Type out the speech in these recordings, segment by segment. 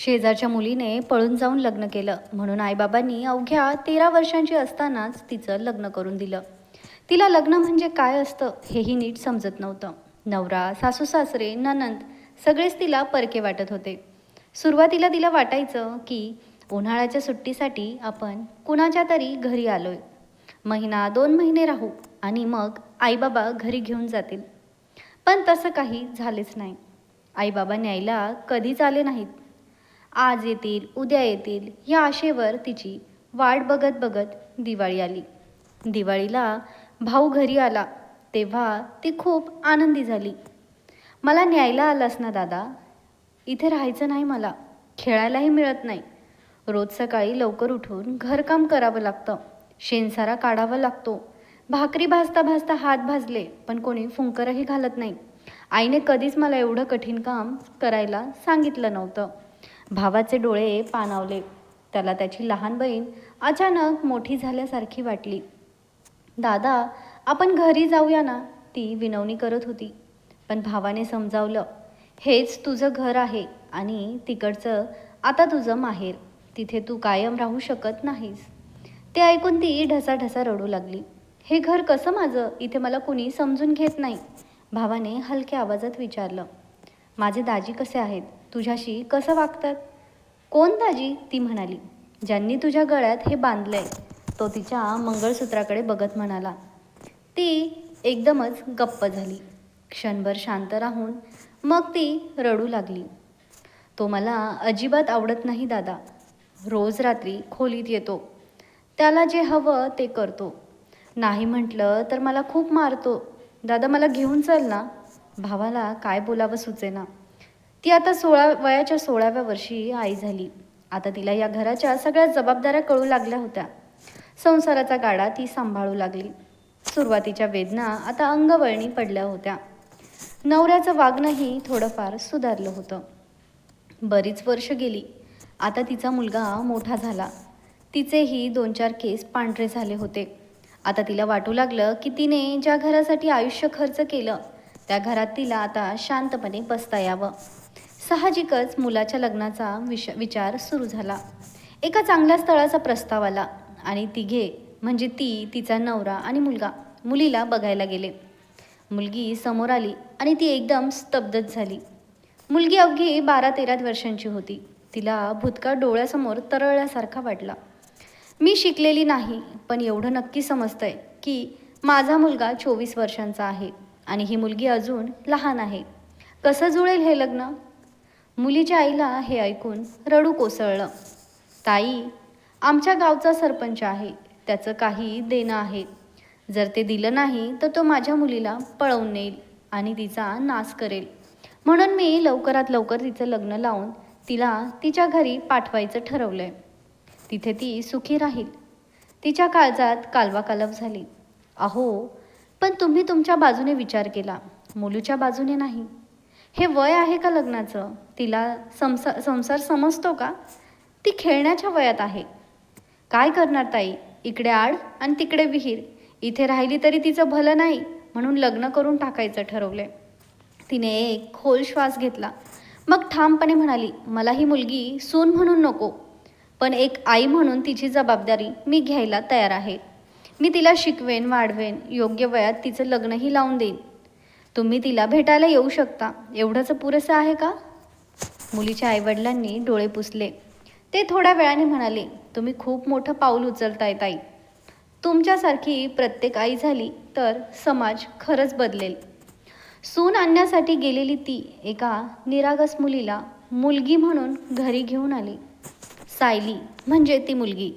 शेजारच्या मुलीने पळून जाऊन लग्न केलं म्हणून आईबाबांनी अवघ्या 13 वर्षांची असतानाच तिचं लग्न करून दिलं. तिला लग्न म्हणजे काय असतं हेही नीट समजत नव्हतं. नवरा, सासू सासरे, नणंद सगळेच तिला परके वाटत होते. सुरुवातीला तिला वाटायचं की उन्हाळ्याच्या सुट्टीसाठी आपण कुणाच्या तरी घरी आलोय. महिना 2 महिने राहू आणि मग आईबाबा घरी घेऊन जातील. पण तसं काही झालेच नाही. आईबाबा न्यायला कधीच आले नाहीत. आज येतील, उद्या येतील या आशेवर तिची वाट बघत बघत दिवाळी आली. दिवाळीला भाऊ घरी आला तेव्हा ती खूप आनंदी झाली. मला न्यायला आलास ना दादा? इथे राहायचं नाही मला. खेळायलाही मिळत नाही. रोज सकाळी लवकर उठून घरकाम करावं लागतं. शेणसारा काढावा लागतो. भाकरी भाजता भाजता हात भाजले पण कोणी फुंकरही घालत नाही. आईने कधीच मला एवढं कठीण काम करायला सांगितलं नव्हतं. भावाचे डोळे पाणावले. त्याला त्याची लहान बहीण अचानक मोठी झाल्यासारखी वाटली. दादा, आपण घरी जाऊया ना, ती विनवणी करत होती. पण भावाने समजावलं, हेच तुझं घर आहे आणि तिकडचं आता तुझं माहेर. तिथे तू कायम राहू शकत नाहीस. ते ऐकून ती ढसाढसा रडू लागली. हे घर कसं माझं? इथे मला कुणी समजून घेत नाही. भावाने हलक्या आवाजात विचारलं. माझे दाजी कसे आहेत? तुझ्याशी कसं वागतात? कोण दाजी? ती म्हणाली. ज्यांनी तुझ्या गळ्यात हे बांधलंय. तो तिच्या मंगळसूत्राकडे बघत म्हणाला. ती एकदमच गप्प झाली. क्षणभर शांत राहून मग ती रडू लागली. तो मला अजिबात आवडत नाही दादा. रोज रात्री खोलीत येतो. त्याला जे हवं ते करतो. नाही म्हटलं तर मला खूप मारतो. दादा, मला घेऊन चल ना. भावाला काय बोलावं सुचेना. ती आता वयाच्या 16व्या वर्षी आई झाली. आता तिला या घराच्या सगळ्या जबाबदाऱ्या कळू लागल्या होत्या. संसाराचा गाडा ती सांभाळू लागली. सुरुवातीच्या वेदना आता अंगवळणी पडल्या होत्या. नवऱ्याचं वागणंही थोडंफार सुधारलं होतं. बरीच वर्ष गेली. आता तिचा मुलगा मोठा झाला. तिचेही 2-4 केस पांढरे झाले होते. आता तिला वाटू लागलं की तिने ज्या घरासाठी आयुष्य खर्च केलं त्या घरात तिला आता शांतपणे बसता यावं. साहजिकच मुलाच्या लग्नाचा विचार सुरू झाला. एका चांगल्या स्थळाचा प्रस्ताव आला आणि तिघे म्हणजे ती, तिचा नवरा आणि मुलगा मुलीला बघायला गेले. मुलगी समोर आली आणि ती एकदम स्तब्धच झाली. मुलगी अवघी 12-13 वर्षांची होती. तिला भूतकाळ डोळ्यासमोर तरळल्यासारखा वाटला. मी शिकलेली नाही, पण एवढं नक्की समजतंय की माझा मुलगा 24 वर्षांचा आहे आणि ही मुलगी अजून लहान आहे. कसं जुळेल हे लग्न? मुलीच्या आईला हे ऐकून रडू कोसळलं. ताई, आमच्या गावचा सरपंच आहे. त्याचं काही देणं आहे. जर ते दिलं नाही तर तो माझ्या मुलीला पळवून नेईल आणि तिचा नाश करेल. म्हणून मी लवकरात लवकर तिचं लग्न लावून तिला तिच्या घरी पाठवायचं ठरवलंय. तिथे ती सुखी राहील. तिच्या काळजात कालवाकालव झाली. अहो, पण तुम्ही तुमच्या बाजूने विचार केला, मुलीच्या बाजूने नाही. हे वय आहे का लग्नाचं? तिला संसार समजतो का? ती खेळण्याच्या वयात आहे. काय करणार ताई? इकडे आड आणि तिकडे विहीर. इथे राहिली तरी तिचं भलं नाही म्हणून लग्न करून टाकायचं ठरवलंय. तिने एक खोल श्वास घेतला. मग ठामपणे म्हणाली, मला ही मुलगी सून म्हणून नको, पण एक आई म्हणून तिची जबाबदारी मी घ्यायला तयार आहे. मी तिला शिकवेन, वाढवेन, योग्य वयात तिचं लग्नही लावून देईन. तुम्ही तिला भेटायला येऊ शकता. एवढंच पुरेसं आहे का? मुलीच्या आईवडिलांनी डोळे पुसले. ते थोड्या वेळाने म्हणाले, तुम्ही खूप मोठं पाऊल उचलताय ताई. तुमच्यासारखी प्रत्येक आई झाली तर समाज खरंच बदलेल. सून आणण्यासाठी गेलेली ती एका निरागस मुलीला मुलगी म्हणून घरी घेऊन आली. सायली म्हणजे ती मुलगी.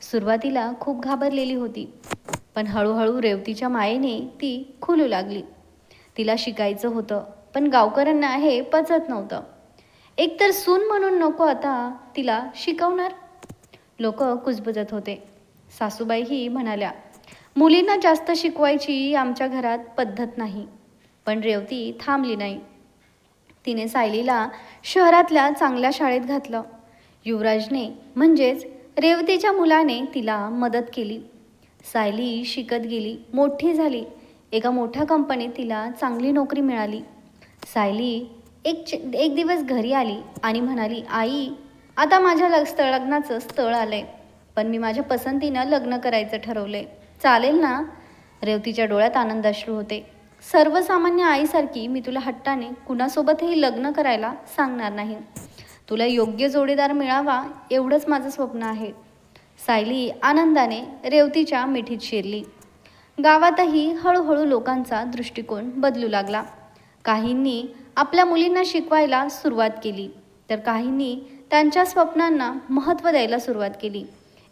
सुरुवातीला खूप घाबरलेली होती, पण हळूहळू रेवतीच्या मायेने ती खुलू लागली. तिला शिकायचं होतं, पण गावकऱ्यांना हे पचत नव्हतं. एकतर सून म्हणून नको, आता तिला शिकवणार? लोक कुजबुजत होते. सासूबाईही म्हणाल्या, मुलींना जास्त शिकवायची आमच्या घरात पद्धत नाही. पण रेवती थांबली नाही. तिने सायलीला शहरातल्या चांगल्या शाळेत घातलं. युवराजने म्हणजेच रेवतीच्या मुलाने तिला मदत केली. सायली शिकत गेली, मोठी झाली. एका मोठ्या कंपनीत तिला चांगली नोकरी मिळाली. सायली एक दिवस घरी आली आणि म्हणाली, आई, आता माझ्या लग्नाचं स्थळ आलं आहे, पण मी माझ्या पसंतीनं लग्न करायचं ठरवलं आहे, चालेल ना? रेवतीच्या डोळ्यात आनंदाश्रू होते. सर्वसामान्य आईसारखी मी तुला हट्टाने कुणासोबतही लग्न करायला सांगणार नाही. तुला योग्य जोडीदार मिळावा एवढंच माझं स्वप्न आहे. सायली आनंदाने रेवतीच्या मिठीत शिरली. गावातही हळूहळू लोकांचा दृष्टिकोन बदलू लागला. काहींनी आपल्या मुलींना शिकवायला सुरुवात केली, तर काहींनी त्यांच्या स्वप्नांना महत्त्व द्यायला सुरुवात केली.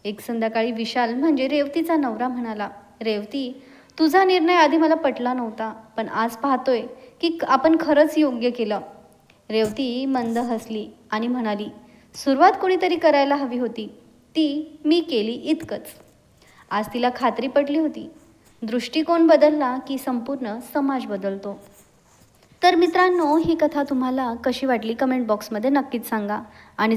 एक संध्याकाळी विशाल म्हणजे रेवतीचा नवरा म्हणाला, रेवती, तुझा निर्णय आधी मला पटला नव्हता, पण आज पाहतोय की आपण खरंच योग्य केलं. रेवती मंद हसली आणि म्हणाली, सुरुवात कोणीतरी करायला हवी होती, ती मी केली इतकंच. आज तिला खात्री पटली होती, दृष्टिकोन बदलला की संपूर्ण समाज बदलतो. तर मित्रांनो, ही कथा तुम्हाला कशी वाटली कमेंट बॉक्समध्ये नक्कीच सांगा. आणि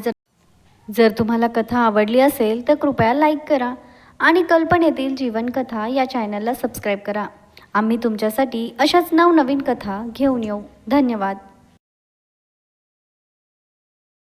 जर तुम्हाला कथा आवडली असेल तर कृपया लाईक करा आणि कल्पनेतील जीवनकथा या चॅनलला सबस्क्राईब करा. आम्ही तुमच्यासाठी अशाच नवनवीन कथा घेऊन येऊ. धन्यवाद.